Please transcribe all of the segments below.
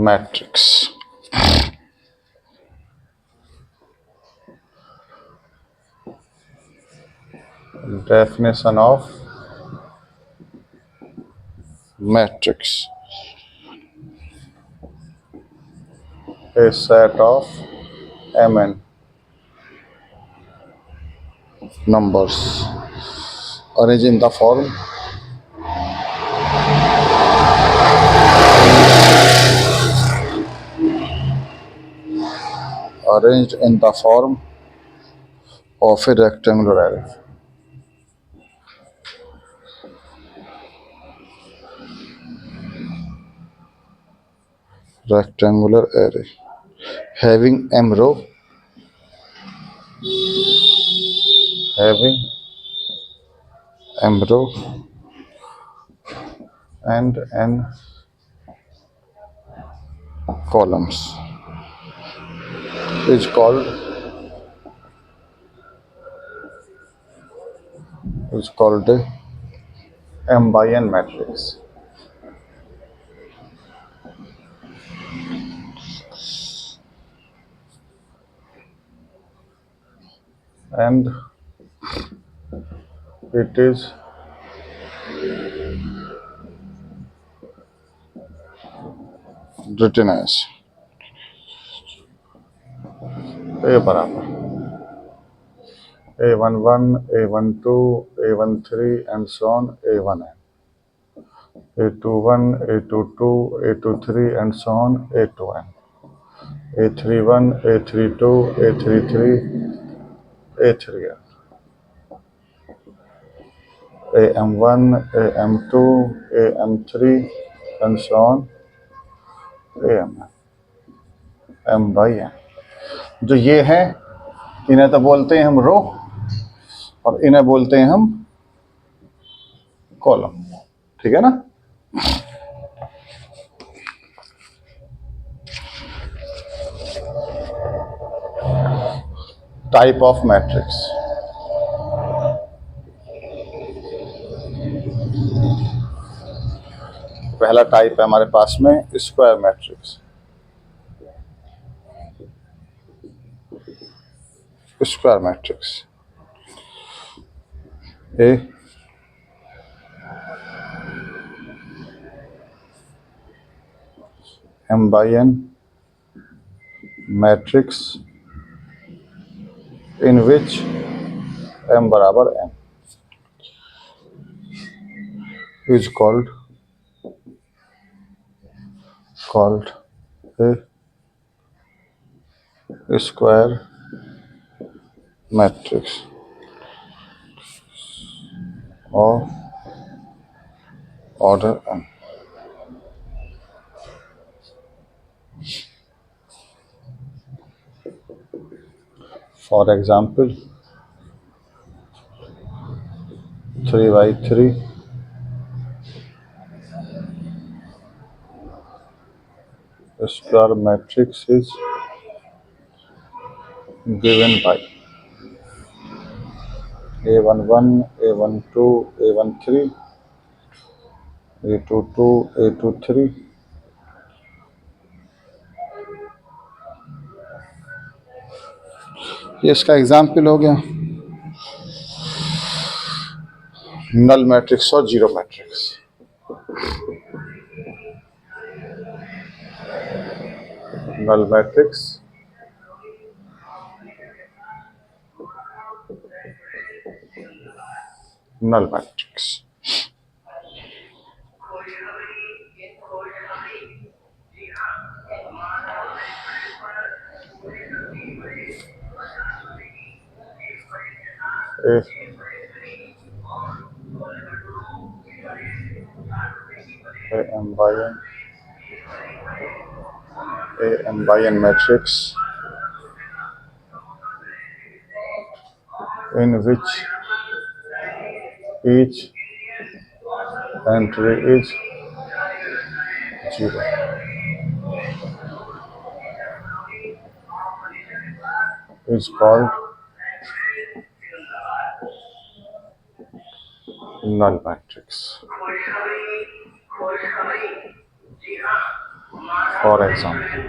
matrix. Definition of matrix: a set of mn numbers arranged in the form of a rectangular array. Rectangular array having m row, having m row and n columns is called a m by n matrix. And it is written as A बराबर A11, A12, A13 and so on A1n, A21, A22, A23 and so on A2n, A31, A32, A33, A3n, AM1, AM2, AM3 and so on AM, M by n. जो ये है इन्हें तो बोलते हैं हम रो और इन्हें बोलते हैं हम कॉलम, ठीक है ना। टाइप ऑफ मैट्रिक्स, पहला टाइप है हमारे पास में square matrix. Square matrix A m by n matrix in which m बराबर n is called a square matrix of order n. For example, 3 by 3 square matrix is given by A11, A12, A13, A22, A23, ये इसका example हो गया। Null matrix और zero matrix. Null matrix null matrix. A m by n matrix in which each entry is 0 is called null matrix. For example,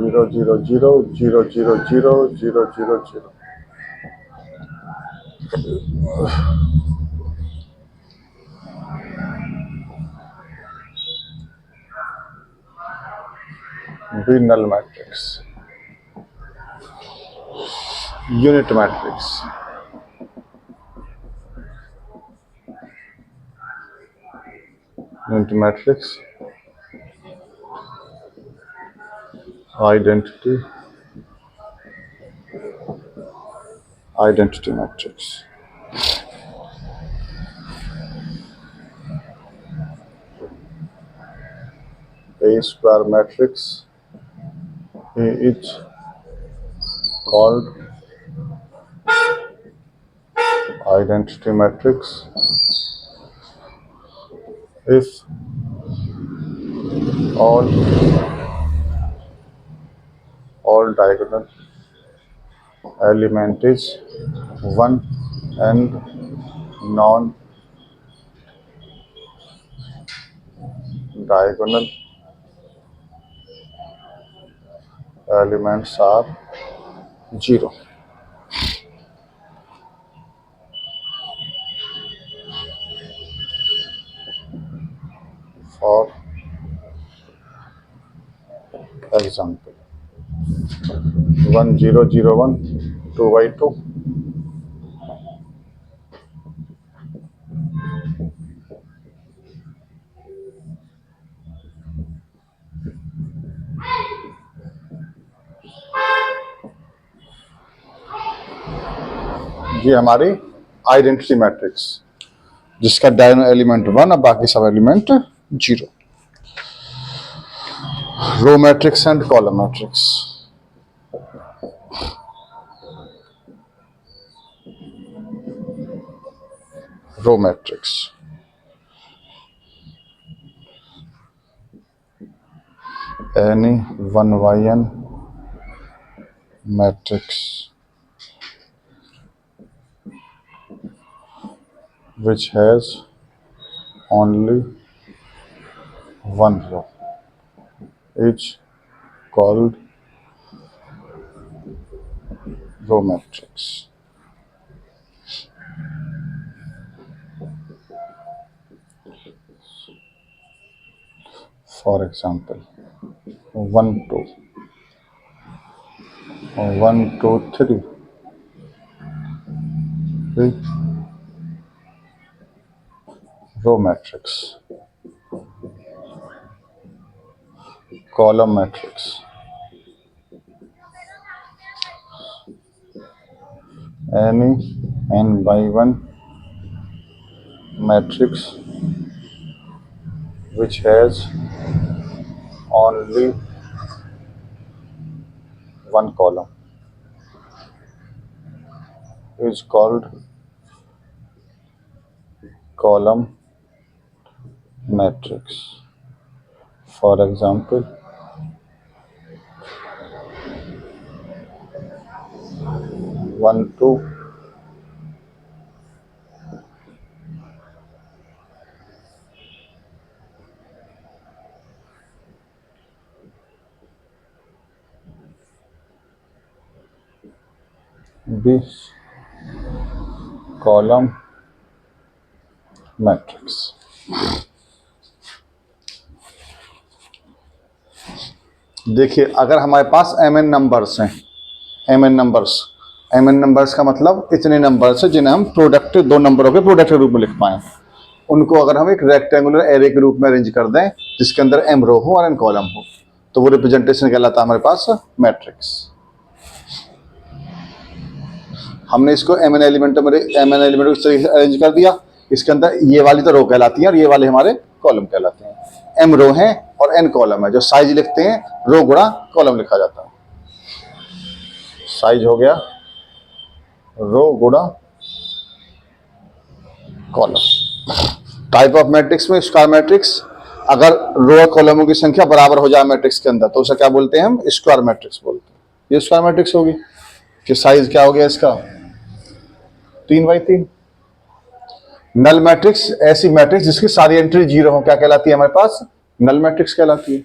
zero zero zero zero zero zero zero zero zero, be null matrix, unit matrix, unit matrix, identity, identity matrix, A square matrix, A is called identity matrix if all diagonal element is 1 and non diagonal elements are 0. For example, 1 0 0 1 2 by 2, ये हमारी identity matrix जिसका diagonal element 1 और बाकी सब element 0. Row matrix and column matrix. Row matrix, any 1yn matrix which has only one row is called row matrix. For example, 1 2 1 2 3, row matrix. Column matrix, any n by 1 matrix which has only one column is called column matrix. For example, 1 2 B column matrix. देखिए, अगर हमारे पास mn numbers हैं, mn numbers का मतलब इतने numbers हैं जिन्हें हम प्रोडक्ट, दो नंबरों के प्रोडक्ट के रूप में लिख पाए, उनको अगर हम एक रेक्टेंगुलर एरे के रूप में अरेंज कर दें जिसके अंदर m रो हो और n कॉलम हो, तो वो रिप्रेजेंटेशन कहलाता है हमारे पास मैट्रिक्स. हमने इसको mn एलिमेंट को इस तरीके से अरेंज कर दिया, इसके अंदर ये वाली तो रो कहलाती है और ये वाले हमारे कॉलम कहलाते हैं. m रो है और n कॉलम है. जो साइज लिखते हैं रो गुणा कॉलम लिखा जाता है. साइज हो गया रो गुणा कॉलम. टाइप ऑफ मैट्रिक्स में स्क्वायर मैट्रिक्स, अगर रो और कॉलमों की संख्या बराबर हो जाए मैट्रिक्स के अंदर तो उसे क्या बोलते हैं हम? स्क्वायर मैट्रिक्स बोलते हैं. ये स्क्वायर मैट्रिक्स होगी. कि साइज क्या हो गया इसका? 3/3। नल मैट्रिक्स ऐसी मैट्रिक्स जिसकी सारी एंट्री जीरो हो, क्या कहलाती है हमारे पास? नल मैट्रिक्स कहलाती है।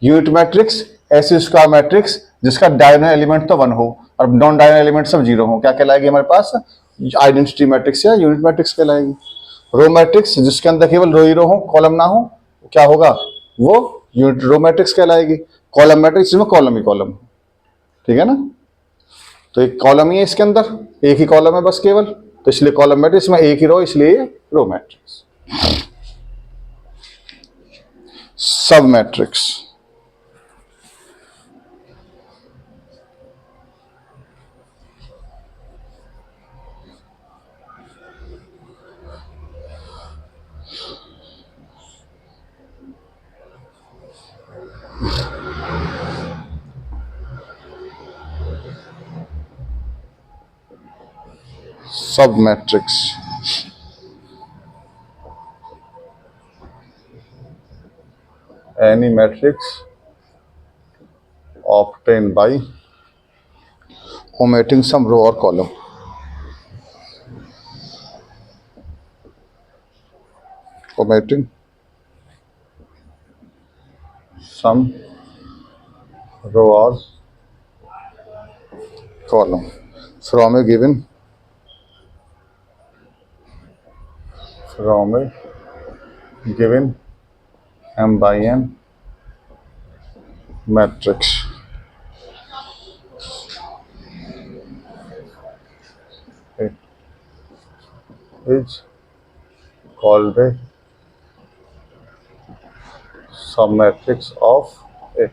यूनिट मैट्रिक्स ऐसी उसका मैट्रिक्स जिसका डायगोनल एलिमेंट तो 1 हो और नॉन डायगोनल एलिमेंट सब जीरो हो, क्या कहलाएगी हमारे पास? आइडेंटिटी मैट्रिक्स या यूनिट मैट्रिक्स कहलाएगी। रो मैट्रिक्स जिसके अंदर केवल रो ही रो हो, कॉलम ना हो, क्या होगा? वो यूनिट रो मैट्रिक्स कहलाएगी। कॉलम मैट्रिक्स जिसमें कॉलम ही कॉलम, ठीक है ना? तो एक कॉलम ही है इसके अंदर, एक ही कॉलम है बस केवल, तो इसलिए कॉलम मैट्रिक्स में एक ही रो, इसलिए रो मैट्रिक्स। सब मैट्रिक्स, सब matrix any matrix obtained by omitting some row or column. Omitting some row or column from a given m by n matrix. It is called a submatrix of A.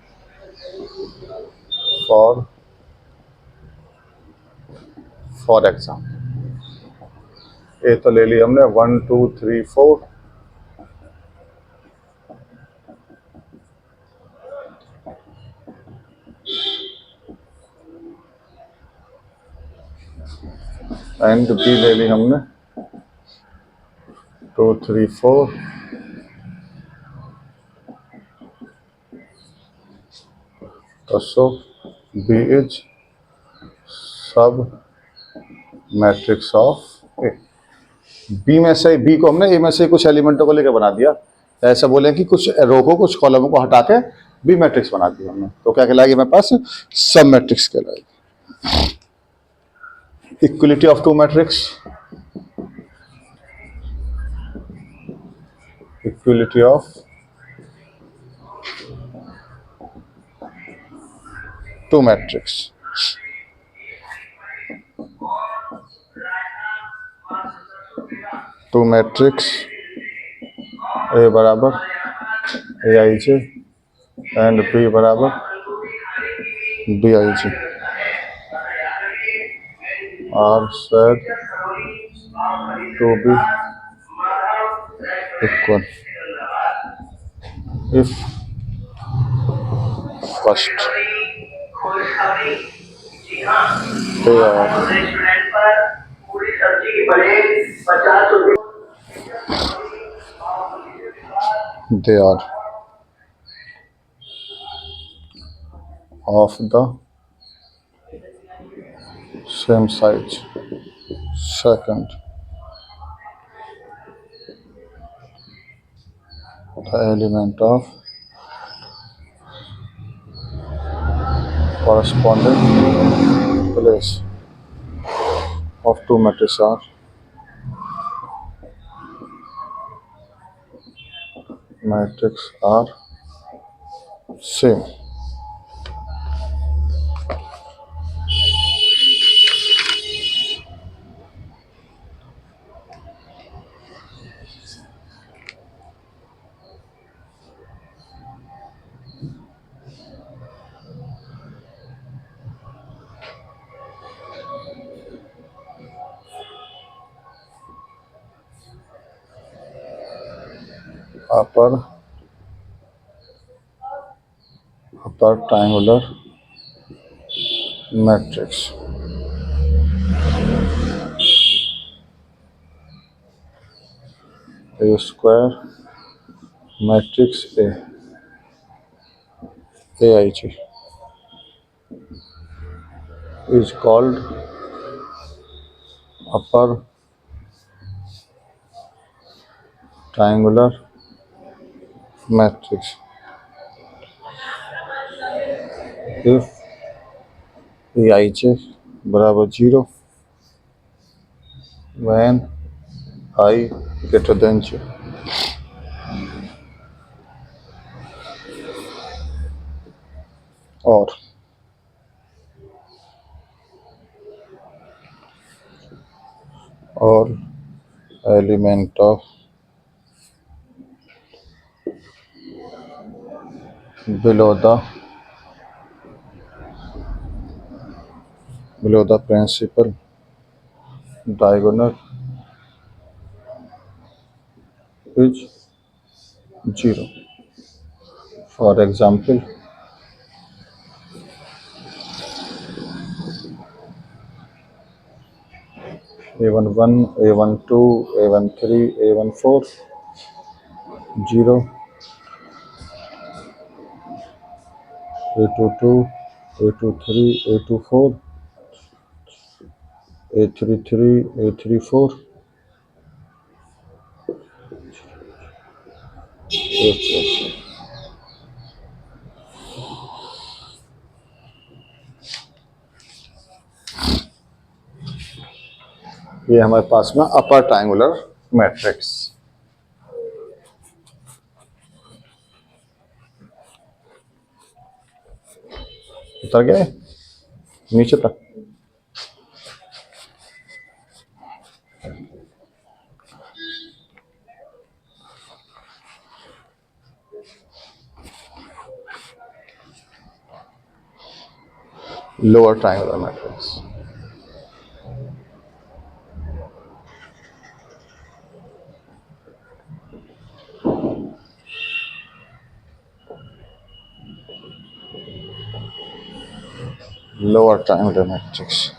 For example, ए तो ले ली हमने 1 2 3 4, and B ले ली हमने 2 3 4, तो सो B is सब matrix of A. B में से, B को हमने ए में से कुछ एलिमेंटों को लेकर बना दिया, ऐसा बोले कि कुछ रो को कुछ कॉलमों को हटा के बी मैट्रिक्स बना दिया हमने, तो क्या कहलाएगी हमारे पास? सब मैट्रिक्स कहलाएगी। Equality of two matrix, equality of two matrix, two matrix A बराबर A I J and B बराबर B I J are said to be equal if first they are of the same size. Second, the element of corresponding place of two matrices are same. Upper triangular matrix A square matrix A AIG is called upper triangular matrix if Aij बराबर 0 when I greater than 0 or all element of below the principal diagonal is 0. For example, A11, A12, A13, A14, 0, A22, A23, A24, A33, A34, A4. ये हमारे पास में अपर triangular matrix उतर गए नीचे तक। Lower triangular matrix lower triangular matrix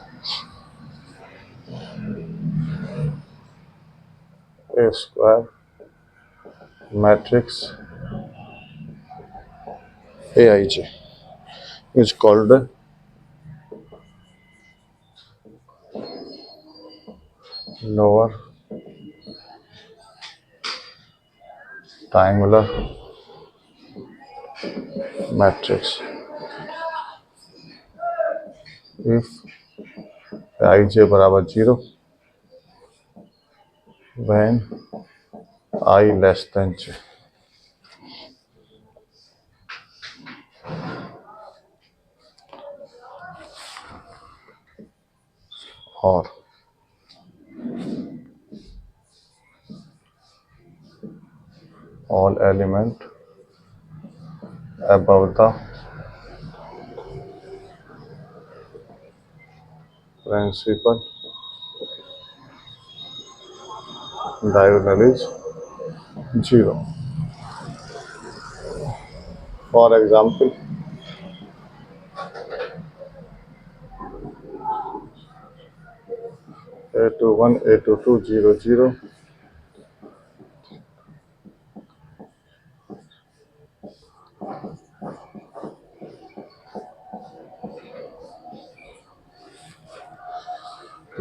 a square matrix Aij is called lower triangular matrix if Aij बराबर 0 when I less than 0 or all element above the principal diagonal is 0. For example, A21, A22, 0, 0,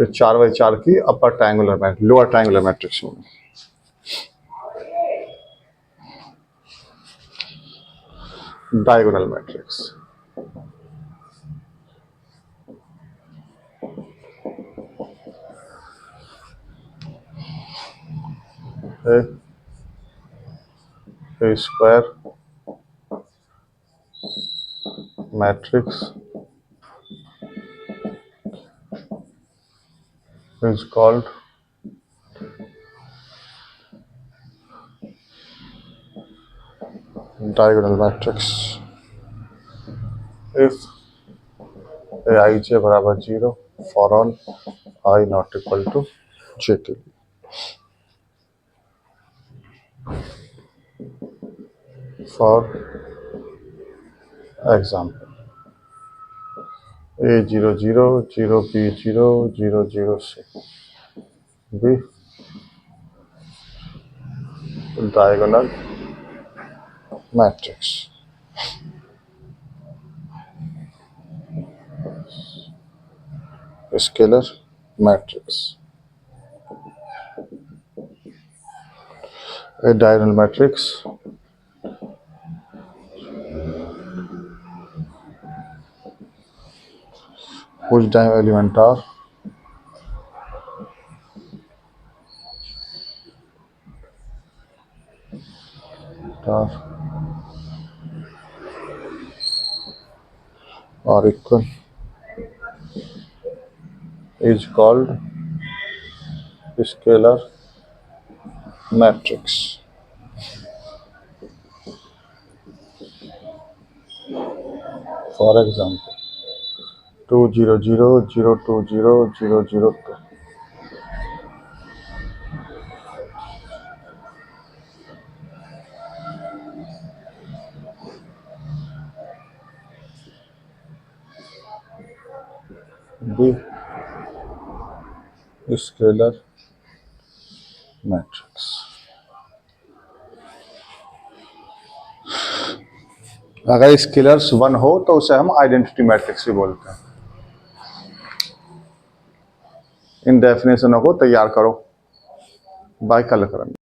ये 4x4 की upper triangular matrix lower triangular matrix होगी। Diagonal matrix a square matrix is called diagonal matrix if Aij बराबर 0 for all I not equal to j के लिए। For example, A00, 0B0, 00C be diagonal matrix. Scalar matrix A diagonal matrix whose diagonal element are equal is called scalar matrix. For example, 2 0 0 0 2 0 0 0 2. The scalar matrix. अगर scalars 1 हो तो उसे हम identity matrix भी बोलते हैं। इन डेफिनेशनों को तैयार करो, बाय कल करेंगे।